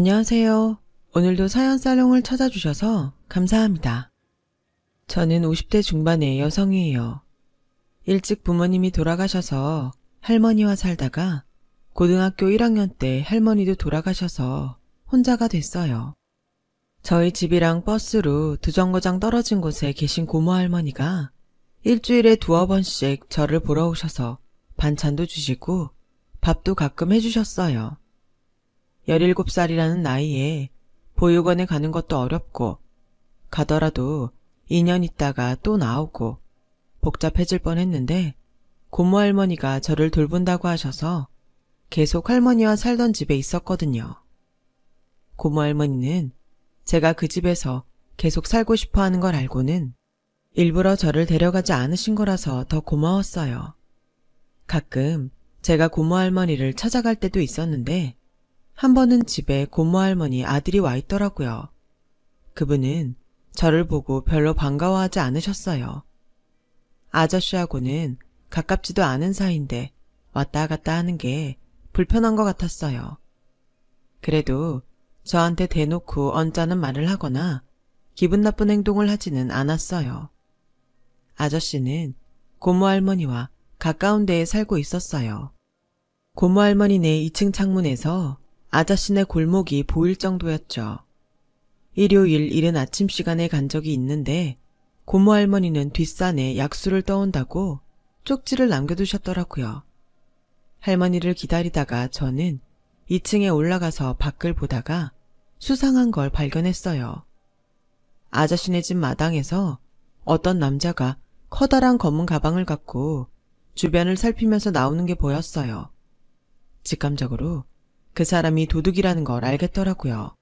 안녕하세요. 오늘도 사연 살롱을 찾아주셔서 감사합니다. 저는 50대 중반의 여성이에요. 일찍 부모님이 돌아가셔서 할머니와 살다가 고등학교 1학년 때 할머니도 돌아가셔서 혼자가 됐어요. 저희 집이랑 버스로 2정거장 떨어진 곳에 계신 고모 할머니가 일주일에 2번씩 저를 보러 오셔서 반찬도 주시고 밥도 가끔 해주셨어요. 17살이라는 나이에 보육원에 가는 것도 어렵고 가더라도 2년 있다가 또 나오고 복잡해질 뻔했는데 고모 할머니가 저를 돌본다고 하셔서 계속 할머니와 살던 집에 있었거든요. 고모 할머니는 제가 그 집에서 계속 살고 싶어 하는 걸 알고는 일부러 저를 데려가지 않으신 거라서 더 고마웠어요. 가끔 제가 고모 할머니를 찾아갈 때도 있었는데 한 번은 집에 고모 할머니 아들이 와 있더라고요. 그분은 저를 보고 별로 반가워하지 않으셨어요. 아저씨하고는 가깝지도 않은 사이인데 왔다 갔다 하는 게 불편한 것 같았어요. 그래도 저한테 대놓고 언짢은 말을 하거나 기분 나쁜 행동을 하지는 않았어요. 아저씨는 고모 할머니와 가까운 데에 살고 있었어요. 고모 할머니네 2층 창문에서 아저씨네 골목이 보일 정도였죠. 일요일 이른 아침 시간에 간 적이 있는데 고모 할머니는 뒷산에 약수를 떠온다고 쪽지를 남겨두셨더라고요. 할머니를 기다리다가 저는 2층에 올라가서 밖을 보다가 수상한 걸 발견했어요. 아저씨네 집 마당에서 어떤 남자가 커다란 검은 가방을 갖고 주변을 살피면서 나오는 게 보였어요. 직감적으로 그 사람이 도둑이라는 걸 알겠더라고요.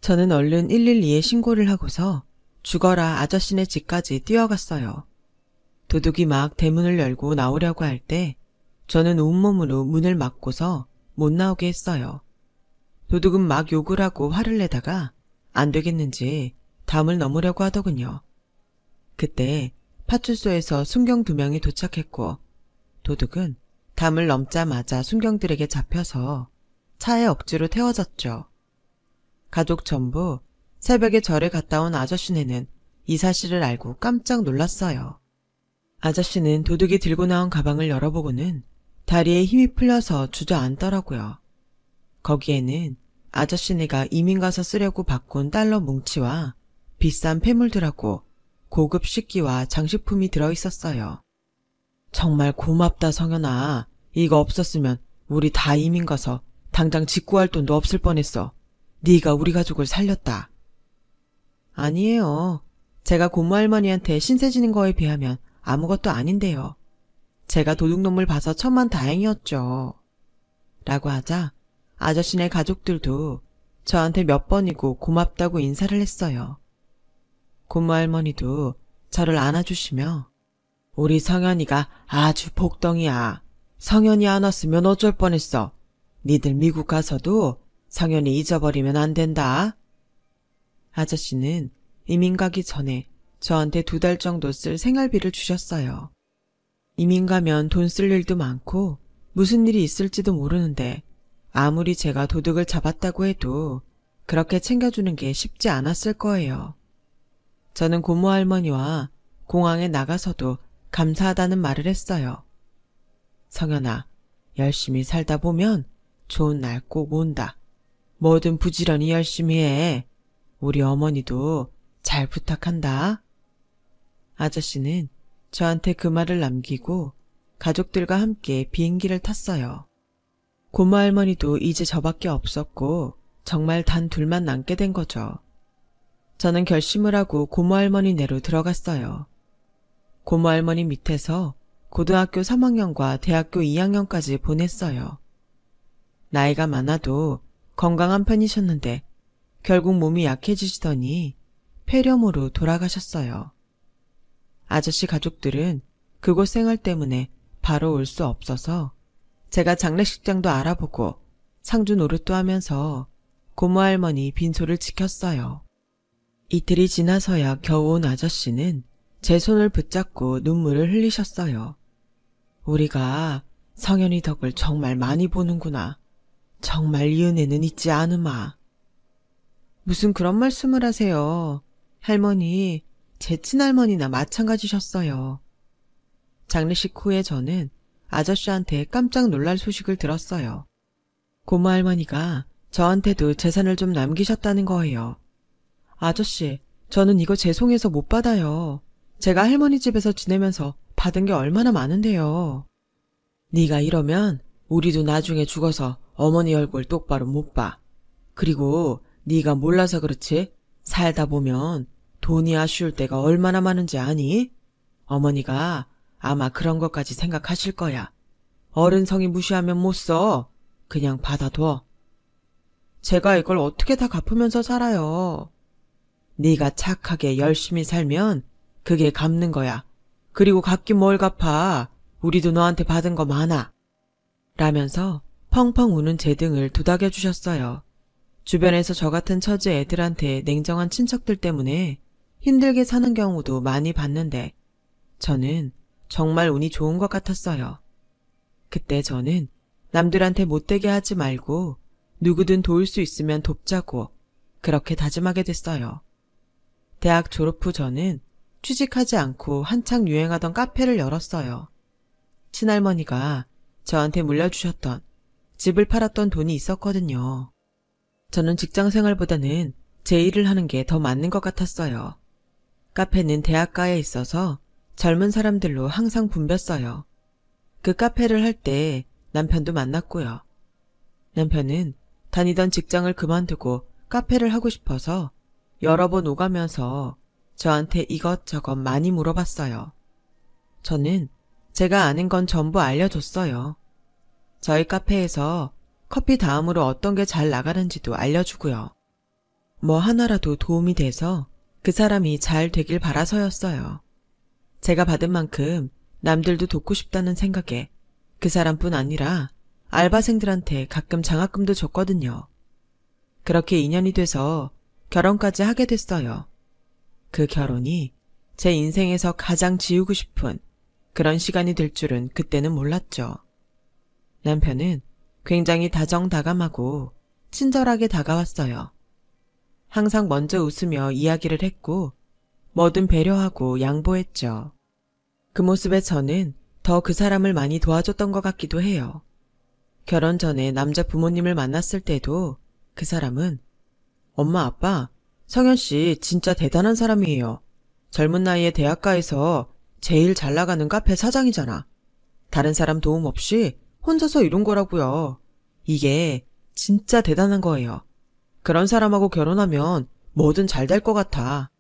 저는 얼른 112에 신고를 하고서 죽어라 아저씨네 집까지 뛰어갔어요. 도둑이 막 대문을 열고 나오려고 할 때 저는 온몸으로 문을 막고서 못 나오게 했어요. 도둑은 막 욕을 하고 화를 내다가 안 되겠는지 담을 넘으려고 하더군요. 그때 파출소에서 순경 2명이 도착했고 도둑은 담을 넘자마자 순경들에게 잡혀서 차에 억지로 태워졌죠. 가족 전부 새벽에 절에 갔다 온 아저씨네는 이 사실을 알고 깜짝 놀랐어요. 아저씨는 도둑이 들고 나온 가방을 열어보고는 다리에 힘이 풀려서 주저앉더라고요. 거기에는 아저씨네가 이민 가서 쓰려고 바꾼 달러 뭉치와 비싼 폐물들하고 고급 식기와 장식품이 들어있었어요. 정말 고맙다 성현아. 이거 없었으면 우리 다 이민 가서 당장 직구할 돈도 없을 뻔했어. 네가 우리 가족을 살렸다. 아니에요. 제가 고모 할머니한테 신세 지는 거에 비하면 아무것도 아닌데요. 제가 도둑놈을 봐서 천만다행이었죠. 라고 하자 아저씨네 가족들도 저한테 몇 번이고 고맙다고 인사를 했어요. 고모 할머니도 저를 안아주시며 우리 성현이가 아주 복덩이야. 성현이 안 왔으면 어쩔 뻔했어. 니들 미국 가서도 성현이 잊어버리면 안 된다. 아저씨는 이민 가기 전에 저한테 2달 정도 쓸 생활비를 주셨어요. 이민 가면 돈 쓸 일도 많고 무슨 일이 있을지도 모르는데 아무리 제가 도둑을 잡았다고 해도 그렇게 챙겨주는 게 쉽지 않았을 거예요. 저는 고모 할머니와 공항에 나가서도 감사하다는 말을 했어요. 성현아, 열심히 살다 보면 좋은 날 꼭 온다. 뭐든 부지런히 열심히 해. 우리 어머니도 잘 부탁한다. 아저씨는 저한테 그 말을 남기고 가족들과 함께 비행기를 탔어요. 고모 할머니도 이제 저밖에 없었고 정말 단 둘만 남게 된 거죠. 저는 결심을 하고 고모 할머니네로 들어갔어요. 고모 할머니 밑에서 고등학교 3학년과 대학교 2학년까지 보냈어요. 나이가 많아도 건강한 편이셨는데 결국 몸이 약해지시더니 폐렴으로 돌아가셨어요. 아저씨 가족들은 그곳 생활 때문에 바로 올 수 없어서 제가 장례식장도 알아보고 상주 노릇도 하면서 고모 할머니 빈소를 지켰어요. 이틀이 지나서야 겨우 온 아저씨는 제 손을 붙잡고 눈물을 흘리셨어요. 우리가 성현이 덕을 정말 많이 보는구나. 정말 이 은혜는 잊지 않으마. 무슨 그런 말씀을 하세요. 할머니, 제 친할머니나 마찬가지셨어요. 장례식 후에 저는 아저씨한테 깜짝 놀랄 소식을 들었어요. 고모 할머니가 저한테도 재산을 좀 남기셨다는 거예요. 아저씨, 저는 이거 죄송해서 못 받아요. 제가 할머니 집에서 지내면서 받은 게 얼마나 많은데요. 네가 이러면 우리도 나중에 죽어서 어머니 얼굴 똑바로 못 봐. 그리고 네가 몰라서 그렇지 살다 보면 돈이 아쉬울 때가 얼마나 많은지 아니? 어머니가 아마 그런 것까지 생각하실 거야. 어른 성의 무시하면 못 써. 그냥 받아둬. 제가 이걸 어떻게 다 갚으면서 살아요. 네가 착하게 열심히 살면 그게 갚는 거야. 그리고 갚긴 뭘 갚아. 우리도 너한테 받은 거 많아. 라면서 펑펑 우는 제 등을 두닥여 주셨어요. 주변에서 저 같은 처지 애들한테 냉정한 친척들 때문에 힘들게 사는 경우도 많이 봤는데 저는 정말 운이 좋은 것 같았어요. 그때 저는 남들한테 못되게 하지 말고 누구든 도울 수 있으면 돕자고 그렇게 다짐하게 됐어요. 대학 졸업 후 저는 취직하지 않고 한창 유행하던 카페를 열었어요. 친할머니가 저한테 물려주셨던 집을 팔았던 돈이 있었거든요. 저는 직장 생활보다는 제 일을 하는 게 더 맞는 것 같았어요. 카페는 대학가에 있어서 젊은 사람들로 항상 붐볐어요. 그 카페를 할 때 남편도 만났고요. 남편은 다니던 직장을 그만두고 카페를 하고 싶어서 여러 번 오가면서 저한테 이것저것 많이 물어봤어요. 저는 제가 아는 건 전부 알려줬어요. 저희 카페에서 커피 다음으로 어떤 게 잘 나가는지도 알려주고요. 뭐 하나라도 도움이 돼서 그 사람이 잘 되길 바라서였어요. 제가 받은 만큼 남들도 돕고 싶다는 생각에 그 사람뿐 아니라 알바생들한테 가끔 장학금도 줬거든요. 그렇게 인연이 돼서 결혼까지 하게 됐어요. 그 결혼이 제 인생에서 가장 지우고 싶은 그런 시간이 될 줄은 그때는 몰랐죠. 남편은 굉장히 다정다감하고 친절하게 다가왔어요. 항상 먼저 웃으며 이야기를 했고 뭐든 배려하고 양보했죠. 그 모습에 저는 더 그 사람을 많이 도와줬던 것 같기도 해요. 결혼 전에 남자 부모님을 만났을 때도 그 사람은 엄마 아빠 성현 씨 진짜 대단한 사람이에요. 젊은 나이에 대학가에서 제일 잘 나가는 카페 사장이잖아. 다른 사람 도움 없이 혼자서 이룬 거라고요. 이게 진짜 대단한 거예요. 그런 사람하고 결혼하면 뭐든 잘 될 것 같아.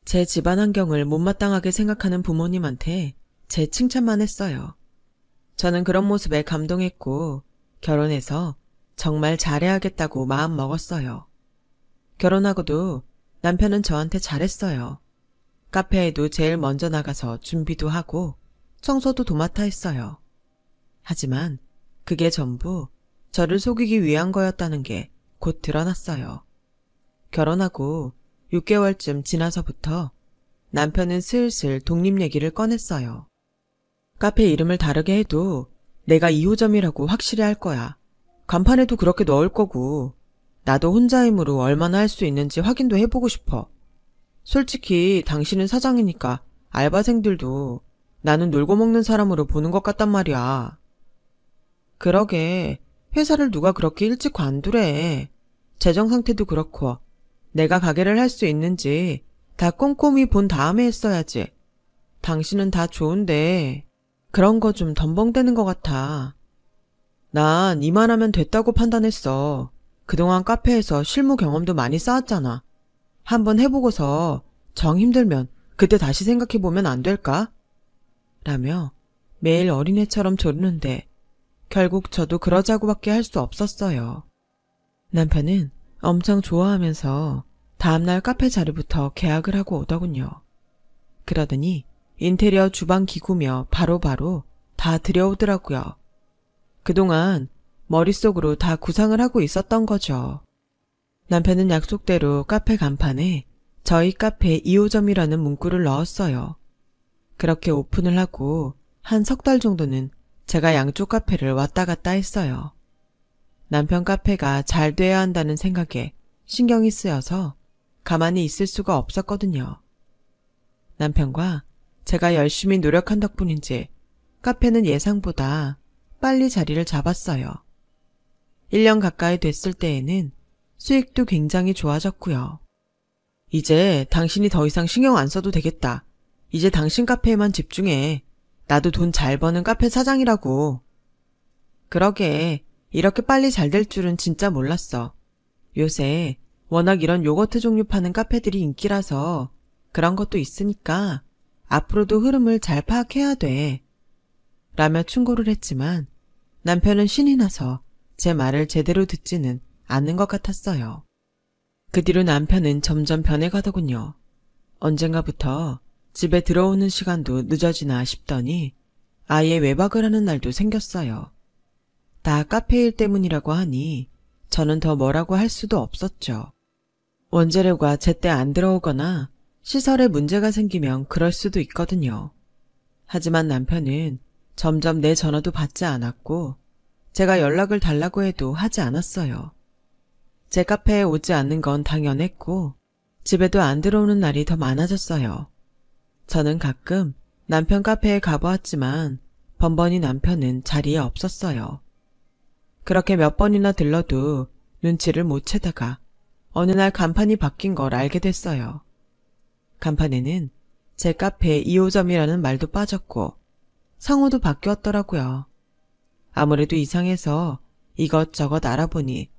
제 집안 환경을 못마땅하게 생각하는 부모님한테 제 칭찬만 했어요. 저는 그런 모습에 감동했고 결혼해서 정말 잘해야겠다고 마음 먹었어요. 결혼하고도 남편은 저한테 잘했어요. 카페에도 제일 먼저 나가서 준비도 하고 청소도 도맡아 했어요. 하지만 그게 전부 저를 속이기 위한 거였다는 게 곧 드러났어요. 결혼하고 6개월쯤 지나서부터 남편은 슬슬 독립 얘기를 꺼냈어요. 카페 이름을 다르게 해도 내가 2호점이라고 확실히 할 거야. 간판에도 그렇게 넣을 거고 나도 혼자 힘으로 얼마나 할 수 있는지 확인도 해보고 싶어. 솔직히 당신은 사장이니까 알바생들도 나는 놀고 먹는 사람으로 보는 것 같단 말이야. 그러게 회사를 누가 그렇게 일찍 관두래. 재정 상태도 그렇고 내가 가게를 할 수 있는지 다 꼼꼼히 본 다음에 했어야지. 당신은 다 좋은데 그런 거 좀 덤벙대는 것 같아. 난 이만하면 됐다고 판단했어. 그동안 카페에서 실무 경험도 많이 쌓았잖아. 한번 해보고서 정 힘들면 그때 다시 생각해보면 안 될까? 라며 매일 어린애처럼 조르는데 결국 저도 그러자고밖에 할 수 없었어요. 남편은 엄청 좋아하면서 다음날 카페 자리부터 계약을 하고 오더군요. 그러더니 인테리어 주방 기구며 바로바로 다 들여오더라고요. 그동안 머릿속으로 다 구상을 하고 있었던 거죠. 남편은 약속대로 카페 간판에 저희 카페 2호점이라는 문구를 넣었어요. 그렇게 오픈을 하고 한 석 달 정도는 제가 양쪽 카페를 왔다 갔다 했어요. 남편 카페가 잘 돼야 한다는 생각에 신경이 쓰여서 가만히 있을 수가 없었거든요. 남편과 제가 열심히 노력한 덕분인지 카페는 예상보다 빨리 자리를 잡았어요. 1년 가까이 됐을 때에는 수익도 굉장히 좋아졌고요. 이제 당신이 더 이상 신경 안 써도 되겠다. 이제 당신 카페에만 집중해. 나도 돈 잘 버는 카페 사장이라고. 그러게 이렇게 빨리 잘 될 줄은 진짜 몰랐어. 요새 워낙 이런 요거트 종류 파는 카페들이 인기라서 그런 것도 있으니까 앞으로도 흐름을 잘 파악해야 돼. 라며 충고를 했지만 남편은 신이 나서 제 말을 제대로 듣지는 않는 것 같았어요. 그 뒤로 남편은 점점 변해가더군요. 언젠가부터 집에 들어오는 시간도 늦어지나 싶더니 아예 외박을 하는 날도 생겼어요. 다 카페 일 때문이라고 하니 저는 더 뭐라고 할 수도 없었죠. 원재료가 제때 안 들어오거나 시설에 문제가 생기면 그럴 수도 있거든요. 하지만 남편은 점점 내 전화도 받지 않았고 제가 연락을 달라고 해도 하지 않았어요. 제 카페에 오지 않는 건 당연했고 집에도 안 들어오는 날이 더 많아졌어요. 저는 가끔 남편 카페에 가보았지만 번번이 남편은 자리에 없었어요. 그렇게 몇 번이나 들러도 눈치를 못 채다가 어느 날 간판이 바뀐 걸 알게 됐어요. 간판에는 제 카페 2호점이라는 말도 빠졌고 상호도 바뀌었더라고요. 아무래도 이상해서 이것저것 알아보니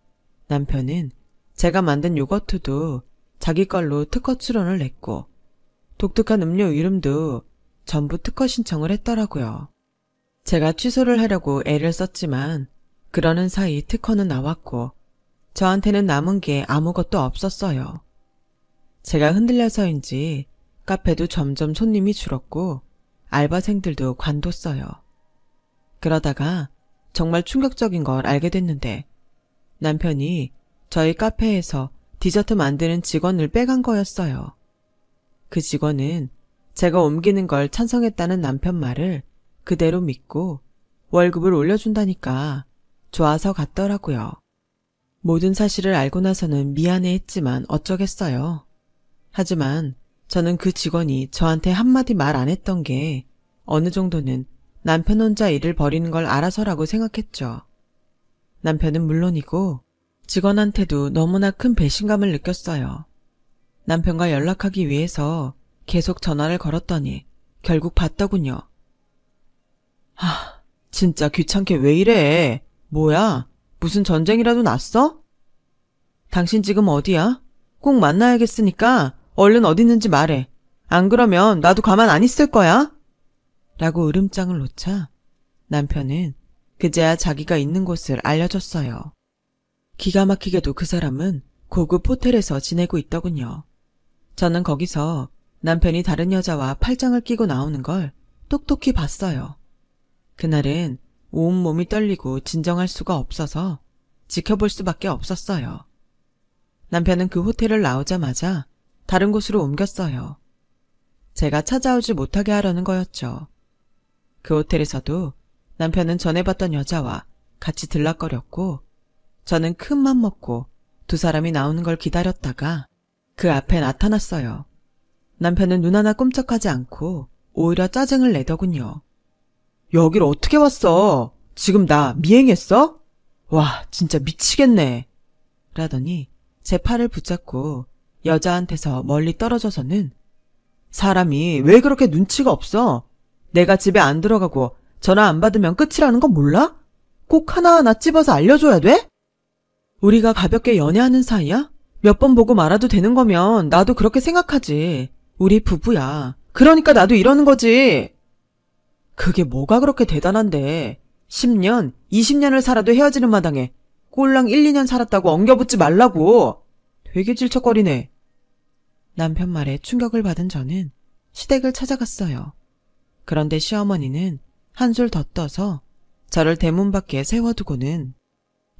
남편은 제가 만든 요거트도 자기 걸로 특허 출원을 냈고 독특한 음료 이름도 전부 특허 신청을 했더라고요. 제가 취소를 하려고 애를 썼지만 그러는 사이 특허는 나왔고 저한테는 남은 게 아무것도 없었어요. 제가 흔들려서인지 카페도 점점 손님이 줄었고 알바생들도 관뒀어요. 그러다가 정말 충격적인 걸 알게 됐는데 남편이 저희 카페에서 디저트 만드는 직원을 빼간 거였어요. 그 직원은 제가 옮기는 걸 찬성했다는 남편 말을 그대로 믿고 월급을 올려준다니까 좋아서 갔더라고요. 모든 사실을 알고 나서는 미안해했지만 어쩌겠어요. 하지만 저는 그 직원이 저한테 한마디 말 안 했던 게 어느 정도는 남편 혼자 일을 벌이는 걸 알아서라고 생각했죠. 남편은 물론이고 직원한테도 너무나 큰 배신감을 느꼈어요. 남편과 연락하기 위해서 계속 전화를 걸었더니 결국 받더군요. 진짜 귀찮게 왜 이래? 뭐야? 무슨 전쟁이라도 났어? 당신 지금 어디야? 꼭 만나야겠으니까 얼른 어디 있는지 말해. 안 그러면 나도 가만 안 있을 거야. 라고 으름장을 놓자 남편은 그제야 자기가 있는 곳을 알려줬어요. 기가 막히게도 그 사람은 고급 호텔에서 지내고 있더군요. 저는 거기서 남편이 다른 여자와 팔짱을 끼고 나오는 걸 똑똑히 봤어요. 그날은 온몸이 떨리고 진정할 수가 없어서 지켜볼 수밖에 없었어요. 남편은 그 호텔을 나오자마자 다른 곳으로 옮겼어요. 제가 찾아오지 못하게 하려는 거였죠. 그 호텔에서도 남편은 전에 봤던 여자와 같이 들락거렸고 저는 큰 맘 먹고 두 사람이 나오는 걸 기다렸다가 그 앞에 나타났어요. 남편은 눈 하나 꼼짝하지 않고 오히려 짜증을 내더군요. 여길 어떻게 왔어? 지금 나 미행했어? 와, 진짜 미치겠네. 라더니 제 팔을 붙잡고 여자한테서 멀리 떨어져서는 사람이 왜 그렇게 눈치가 없어? 내가 집에 안 들어가고 전화 안 받으면 끝이라는 건 몰라? 꼭 하나하나 찝어서 알려줘야 돼? 우리가 가볍게 연애하는 사이야? 몇 번 보고 말아도 되는 거면 나도 그렇게 생각하지. 우리 부부야. 그러니까 나도 이러는 거지. 그게 뭐가 그렇게 대단한데 10년, 20년을 살아도 헤어지는 마당에 꼴랑 1, 2년 살았다고 엉겨붙지 말라고. 되게 질척거리네. 남편 말에 충격을 받은 저는 시댁을 찾아갔어요. 그런데 시어머니는 한술 더 떠서 저를 대문 밖에 세워두고는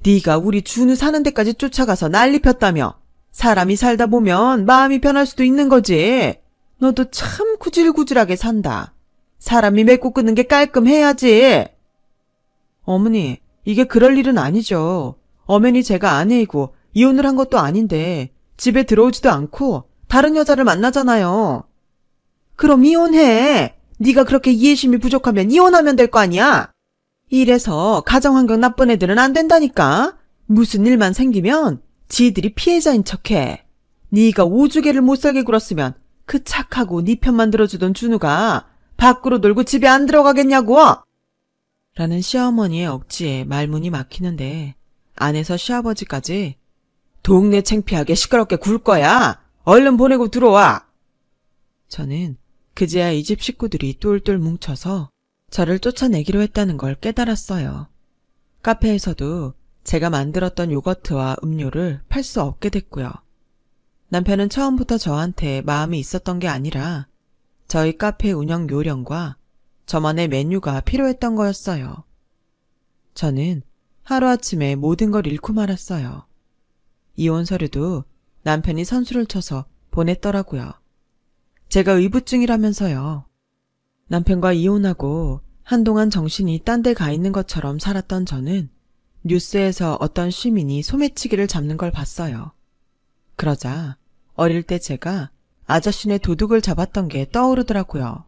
네가 우리 준우 사는 데까지 쫓아가서 난리 폈다며. 사람이 살다 보면 마음이 변할 수도 있는 거지. 너도 참 구질구질하게 산다. 사람이 맺고 끊는 게 깔끔해야지. 어머니, 이게 그럴 일은 아니죠. 엄연히 제가 아내이고 이혼을 한 것도 아닌데 집에 들어오지도 않고 다른 여자를 만나잖아요. 그럼 이혼해. 네가 그렇게 이해심이 부족하면 이혼하면 될 거 아니야. 이래서 가정환경 나쁜 애들은 안 된다니까. 무슨 일만 생기면 지들이 피해자인 척해. 네가 오주개를 못살게 굴었으면 그 착하고 네 편만 들어주던 준우가 밖으로 놀고 집에 안 들어가겠냐고. 라는 시어머니의 억지에 말문이 막히는데 안에서 시아버지까지 동네 창피하게 시끄럽게 굴 거야. 얼른 보내고 들어와. 저는 그제야 이 집 식구들이 똘똘 뭉쳐서 저를 쫓아내기로 했다는 걸 깨달았어요. 카페에서도 제가 만들었던 요거트와 음료를 팔 수 없게 됐고요. 남편은 처음부터 저한테 마음이 있었던 게 아니라 저희 카페 운영 요령과 저만의 메뉴가 필요했던 거였어요. 저는 하루아침에 모든 걸 잃고 말았어요. 이혼 서류도 남편이 선수를 쳐서 보냈더라고요. 제가 의붓증이라면서요. 남편과 이혼하고 한동안 정신이 딴 데 가 있는 것처럼 살았던 저는 뉴스에서 어떤 시민이 소매치기를 잡는 걸 봤어요. 그러자 어릴 때 제가 아저씨네 도둑을 잡았던 게 떠오르더라고요.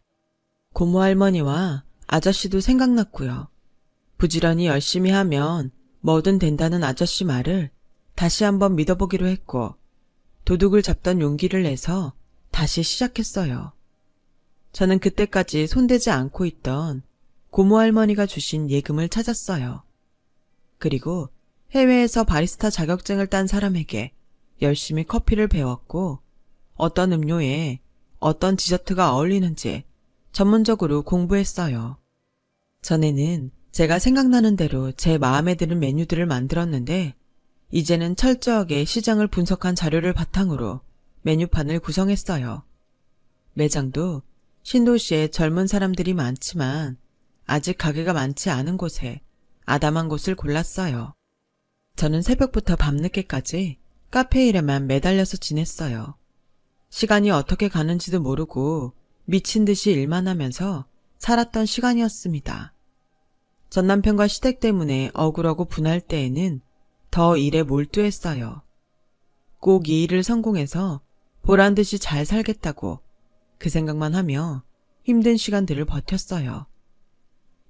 고모 할머니와 아저씨도 생각났고요. 부지런히 열심히 하면 뭐든 된다는 아저씨 말을 다시 한번 믿어보기로 했고 도둑을 잡던 용기를 내서 다시 시작했어요. 저는 그때까지 손대지 않고 있던 고모 할머니가 주신 예금을 찾았어요. 그리고 해외에서 바리스타 자격증을 딴 사람에게 열심히 커피를 배웠고 어떤 음료에 어떤 디저트가 어울리는지 전문적으로 공부했어요. 전에는 제가 생각나는 대로 제 마음에 드는 메뉴들을 만들었는데 이제는 철저하게 시장을 분석한 자료를 바탕으로 메뉴판을 구성했어요. 매장도 신도시에 젊은 사람들이 많지만 아직 가게가 많지 않은 곳에 아담한 곳을 골랐어요. 저는 새벽부터 밤늦게까지 카페 일에만 매달려서 지냈어요. 시간이 어떻게 가는지도 모르고 미친 듯이 일만 하면서 살았던 시간이었습니다. 전 남편과 시댁 때문에 억울하고 분할 때에는 더 일에 몰두했어요. 꼭 이 일을 성공해서 보란듯이 잘 살겠다고 그 생각만 하며 힘든 시간들을 버텼어요.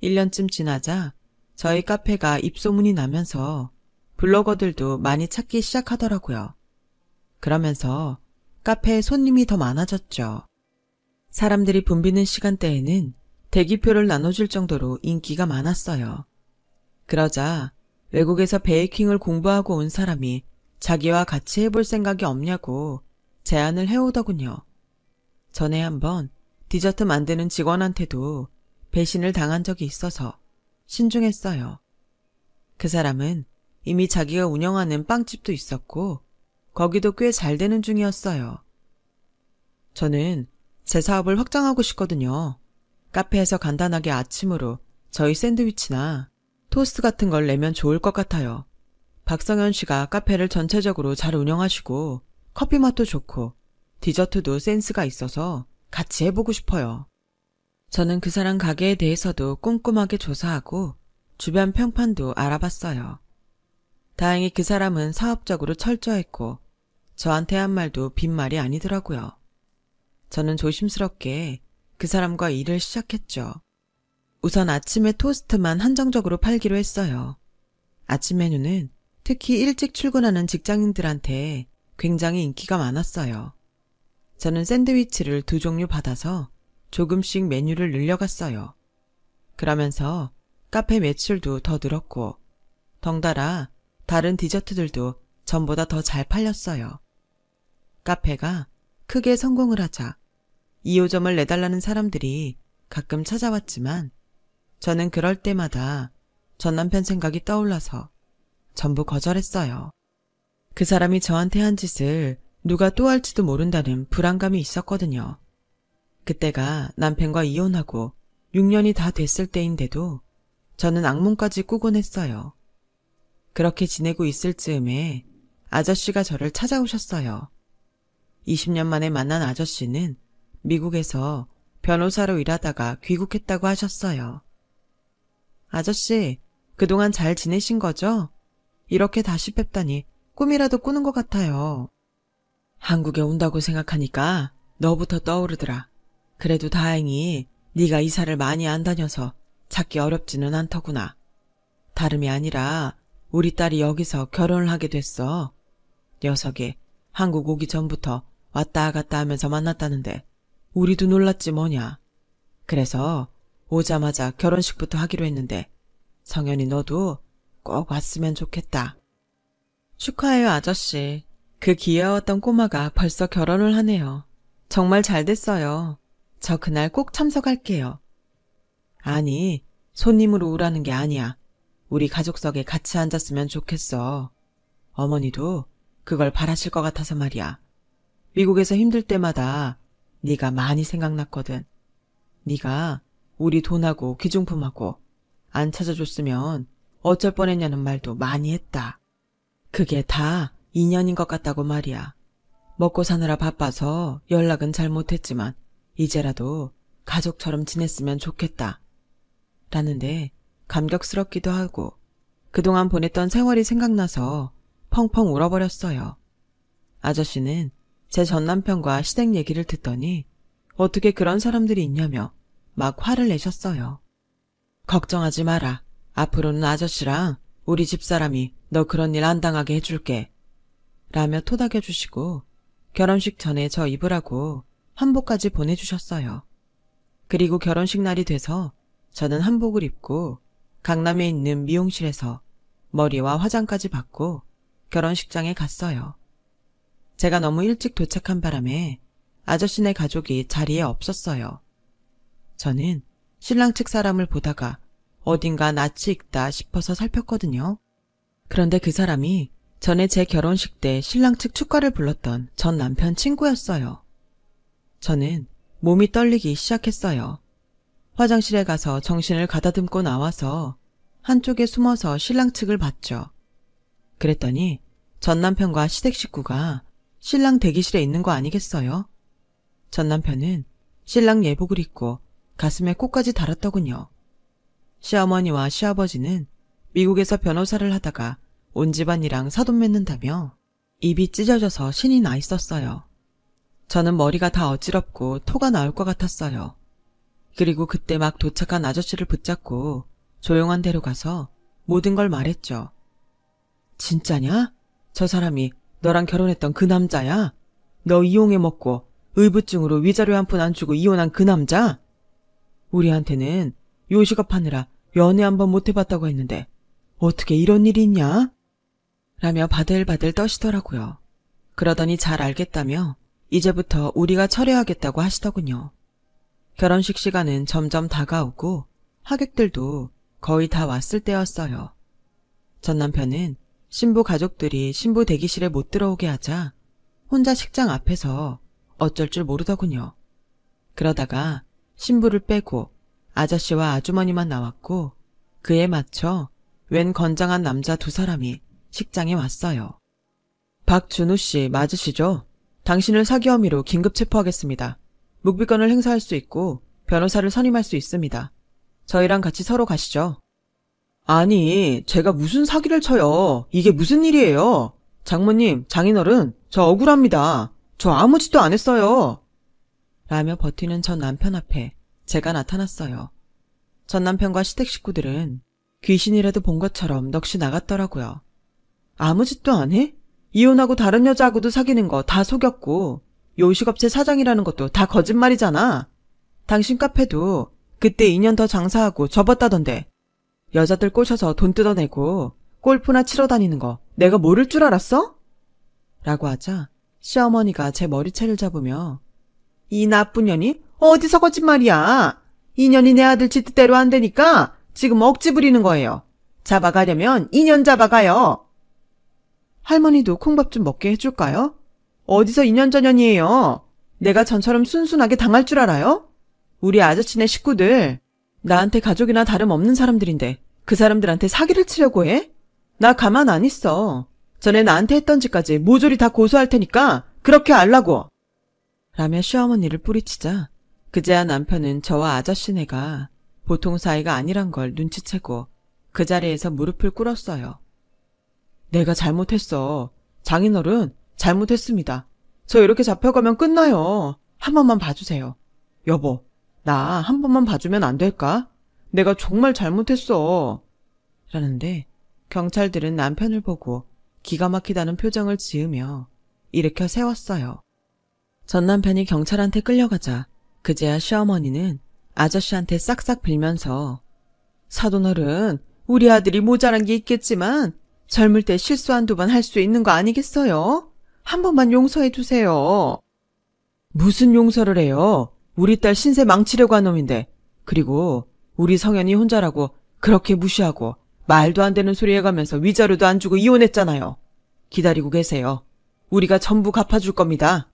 1년쯤 지나자 저희 카페가 입소문이 나면서 블로거들도 많이 찾기 시작하더라고요. 그러면서 카페에 손님이 더 많아졌죠. 사람들이 붐비는 시간대에는 대기표를 나눠줄 정도로 인기가 많았어요. 그러자 외국에서 베이킹을 공부하고 온 사람이 자기와 같이 해볼 생각이 없냐고 제안을 해오더군요. 전에 한번 디저트 만드는 직원한테도 배신을 당한 적이 있어서 신중했어요. 그 사람은 이미 자기가 운영하는 빵집도 있었고 거기도 꽤 잘 되는 중이었어요. 저는 제 사업을 확장하고 싶거든요. 카페에서 간단하게 아침으로 저희 샌드위치나 토스트 같은 걸 내면 좋을 것 같아요. 박성현 씨가 카페를 전체적으로 잘 운영하시고 커피 맛도 좋고 디저트도 센스가 있어서 같이 해보고 싶어요. 저는 그 사람 가게에 대해서도 꼼꼼하게 조사하고 주변 평판도 알아봤어요. 다행히 그 사람은 사업적으로 철저했고 저한테 한 말도 빈말이 아니더라고요. 저는 조심스럽게 그 사람과 일을 시작했죠. 우선 아침에 토스트만 한정적으로 팔기로 했어요. 아침 메뉴는 특히 일찍 출근하는 직장인들한테 굉장히 인기가 많았어요. 저는 샌드위치를 2종류 받아서 조금씩 메뉴를 늘려갔어요. 그러면서 카페 매출도 더 늘었고 덩달아 다른 디저트들도 전보다 더 잘 팔렸어요. 카페가 크게 성공을 하자 2호점을 내달라는 사람들이 가끔 찾아왔지만 저는 그럴 때마다 전 남편 생각이 떠올라서 전부 거절했어요. 그 사람이 저한테 한 짓을 누가 또 할지도 모른다는 불안감이 있었거든요. 그때가 남편과 이혼하고 6년이 다 됐을 때인데도 저는 악몽까지 꾸곤 했어요. 그렇게 지내고 있을 즈음에 아저씨가 저를 찾아오셨어요. 20년 만에 만난 아저씨는 미국에서 변호사로 일하다가 귀국했다고 하셨어요. 아저씨, 그동안 잘 지내신 거죠? 이렇게 다시 뵙다니 꿈이라도 꾸는 것 같아요. 한국에 온다고 생각하니까 너부터 떠오르더라. 그래도 다행히 네가 이사를 많이 안 다녀서 찾기 어렵지는 않더구나. 다름이 아니라 우리 딸이 여기서 결혼을 하게 됐어. 녀석이 한국 오기 전부터 왔다 갔다 하면서 만났다는데 우리도 놀랐지 뭐냐. 그래서 오자마자 결혼식부터 하기로 했는데 성현이 너도 꼭 왔으면 좋겠다. 축하해요, 아저씨. 그 귀여웠던 꼬마가 벌써 결혼을 하네요. 정말 잘 됐어요. 저 그날 꼭 참석할게요. 아니, 손님으로 오라는 게 아니야. 우리 가족석에 같이 앉았으면 좋겠어. 어머니도 그걸 바라실 것 같아서 말이야. 미국에서 힘들 때마다 네가 많이 생각났거든. 네가 우리 돈하고 귀중품하고 안 찾아줬으면 어쩔 뻔했냐는 말도 많이 했다. 그게 다 인연인 것 같다고 말이야. 먹고 사느라 바빠서 연락은 잘 못했지만 이제라도 가족처럼 지냈으면 좋겠다. 라는데 감격스럽기도 하고 그동안 보냈던 세월이 생각나서 펑펑 울어버렸어요. 아저씨는 제 전남편과 시댁 얘기를 듣더니 어떻게 그런 사람들이 있냐며 막 화를 내셨어요. 걱정하지 마라. 앞으로는 아저씨랑 우리 집사람이 너 그런 일 안 당하게 해줄게. 라며 토닥여주시고 결혼식 전에 저 입으라고 한복까지 보내주셨어요. 그리고 결혼식 날이 돼서 저는 한복을 입고 강남에 있는 미용실에서 머리와 화장까지 받고 결혼식장에 갔어요. 제가 너무 일찍 도착한 바람에 아저씨네 가족이 자리에 없었어요. 저는 신랑 측 사람을 보다가 어딘가 낯이 익다 싶어서 살폈거든요. 그런데 그 사람이 전에 제 결혼식 때 신랑 측 축가를 불렀던 전 남편 친구였어요. 저는 몸이 떨리기 시작했어요. 화장실에 가서 정신을 가다듬고 나와서 한쪽에 숨어서 신랑 측을 봤죠. 그랬더니 전 남편과 시댁 식구가 신랑 대기실에 있는 거 아니겠어요? 전 남편은 신랑 예복을 입고 가슴에 꽃까지 달았더군요. 시어머니와 시아버지는 미국에서 변호사를 하다가 온 집안이랑 사돈 맺는다며 입이 찢어져서 신이 나 있었어요. 저는 머리가 다 어지럽고 토가 나올 것 같았어요. 그리고 그때 막 도착한 아저씨를 붙잡고 조용한 데로 가서 모든 걸 말했죠. 진짜냐? 저 사람이 너랑 결혼했던 그 남자야? 너 이용해 먹고 의부증으로 위자료 한 푼 안 주고 이혼한 그 남자? 우리한테는 요식업 하느라 연애 한 번 못 해봤다고 했는데 어떻게 이런 일이 있냐? 라며 바들바들 떠시더라고요. 그러더니 잘 알겠다며 이제부터 우리가 처리하겠다고 하시더군요. 결혼식 시간은 점점 다가오고 하객들도 거의 다 왔을 때였어요. 전 남편은 신부 가족들이 신부 대기실에 못 들어오게 하자 혼자 식장 앞에서 어쩔 줄 모르더군요. 그러다가 신부를 빼고 아저씨와 아주머니만 나왔고 그에 맞춰 웬 건장한 남자 두 사람이 식장에 왔어요. 박준우 씨 맞으시죠? 당신을 사기 혐의로 긴급 체포하겠습니다. 묵비권을 행사할 수 있고 변호사를 선임할 수 있습니다. 저희랑 같이 서로 가시죠. 아니, 제가 무슨 사기를 쳐요. 이게 무슨 일이에요. 장모님, 장인어른, 저 억울합니다. 저 아무 짓도 안 했어요. 라며 버티는 전 남편 앞에 제가 나타났어요. 전 남편과 시댁 식구들은 귀신이라도 본 것처럼 넋이 나갔더라고요. 아무 짓도 안 해? 이혼하고 다른 여자하고도 사귀는 거 다 속였고 요식업체 사장이라는 것도 다 거짓말이잖아. 당신 카페도 그때 2년 더 장사하고 접었다던데. 여자들 꼬셔서 돈 뜯어내고 골프나 치러 다니는 거 내가 모를 줄 알았어? 라고 하자 시어머니가 제 머리채를 잡으며 이 나쁜 년이 어디서 거짓말이야. 2년이 내 아들 지 뜻대로 안 되니까 지금 억지 부리는 거예요. 잡아가려면 2년 잡아가요. 할머니도 콩밥 좀 먹게 해줄까요? 어디서 2년 전년이에요. 내가 전처럼 순순하게 당할 줄 알아요? 우리 아저씨네 식구들 나한테 가족이나 다름없는 사람들인데 그 사람들한테 사기를 치려고 해? 나 가만 안 있어. 전에 나한테 했던 짓까지 모조리 다 고소할 테니까 그렇게 알라고. 라며 시어머니를 뿌리치자 그제야 남편은 저와 아저씨네가 보통 사이가 아니란 걸 눈치채고 그 자리에서 무릎을 꿇었어요. 내가 잘못했어. 장인어른, 잘못했습니다. 저 이렇게 잡혀가면 끝나요. 한 번만 봐주세요. 여보, 나 한 번만 봐주면 안 될까? 내가 정말 잘못했어. 라는데 경찰들은 남편을 보고 기가 막히다는 표정을 지으며 일으켜 세웠어요. 전 남편이 경찰한테 끌려가자 그제야 시어머니는 아저씨한테 싹싹 빌면서 사돈어른, 우리 아들이 모자란 게 있겠지만 젊을 때 실수 한두 번 할 수 있는 거 아니겠어요? 한 번만 용서해 주세요. 무슨 용서를 해요? 우리 딸 신세 망치려고 한 놈인데. 그리고 우리 성현이 혼자라고 그렇게 무시하고 말도 안 되는 소리 해가면서 위자료도 안 주고 이혼했잖아요. 기다리고 계세요. 우리가 전부 갚아줄 겁니다.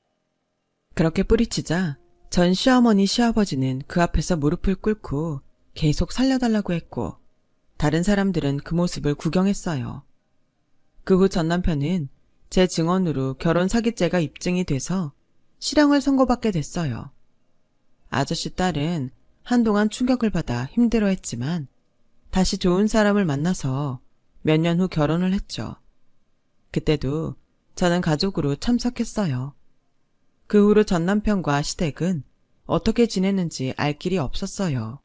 그렇게 뿌리치자 전 시어머니 시아버지는 그 앞에서 무릎을 꿇고 계속 살려달라고 했고 다른 사람들은 그 모습을 구경했어요. 그 후 전 남편은 제 증언으로 결혼 사기죄가 입증이 돼서 실형을 선고받게 됐어요. 아저씨 딸은 한동안 충격을 받아 힘들어했지만 다시 좋은 사람을 만나서 몇 년 후 결혼을 했죠. 그때도 저는 가족으로 참석했어요. 그 후로 전 남편과 시댁은 어떻게 지냈는지 알 길이 없었어요.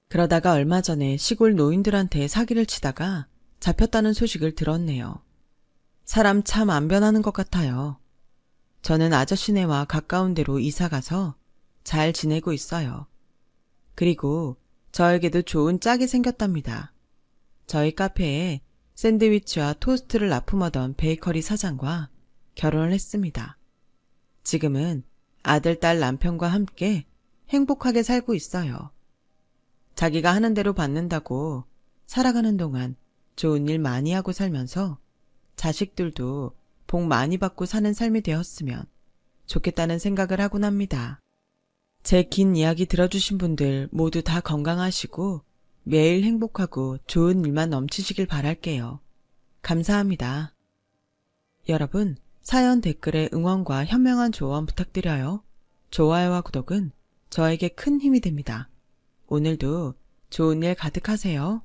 그러다가 얼마 전에 시골 노인들한테 사기를 치다가 잡혔다는 소식을 들었네요. 사람 참 안 변하는 것 같아요. 저는 아저씨네와 가까운 데로 이사가서 잘 지내고 있어요. 그리고 저에게도 좋은 짝이 생겼답니다. 저희 카페에 샌드위치와 토스트를 납품하던 베이커리 사장과 결혼을 했습니다. 지금은 아들, 딸, 남편과 함께 행복하게 살고 있어요. 자기가 하는 대로 받는다고 살아가는 동안 좋은 일 많이 하고 살면서 자식들도 복 많이 받고 사는 삶이 되었으면 좋겠다는 생각을 하곤 합니다. 제 긴 이야기 들어주신 분들 모두 다 건강하시고 매일 행복하고 좋은 일만 넘치시길 바랄게요. 감사합니다. 여러분, 사연 댓글에 응원과 현명한 조언 부탁드려요. 좋아요와 구독은 저에게 큰 힘이 됩니다. 오늘도 좋은 일 가득하세요.